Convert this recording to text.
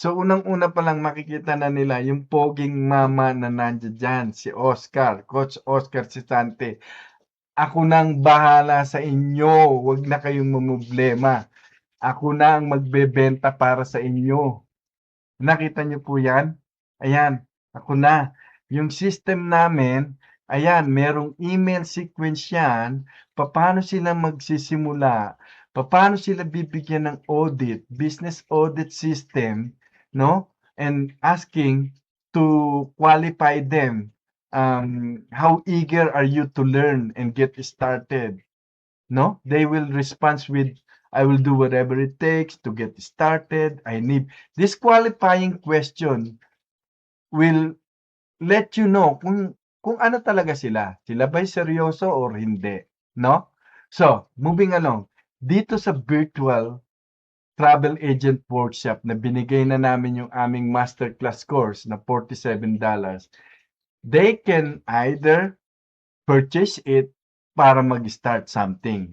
So, unang-una pa lang makikita na nila yung poging mama na nandiya diyan, si Oscar, Coach Oscar Sisante. Ako nang bahala sa inyo, wag na kayong mamroblema. Ako na ang magbebenta para sa inyo. Nakita niyo po 'yan? Ayan, ako na. Yung system namin, ayan, merong email sequence 'yan, papaano sila magsisimula, papaano sila bibigyan ng audit, business audit system, 'no? And asking to qualify them. How eager are you to learn and get started? No, they will respond with, I will do whatever it takes to get started. I need this qualifying question will let you know kung ano talaga sila. Sila ba'y seryoso or hindi, no? So, moving along. Dito sa virtual travel agent workshop na binigay na namin yung aming masterclass course na $47, they can either purchase it para mag-start something.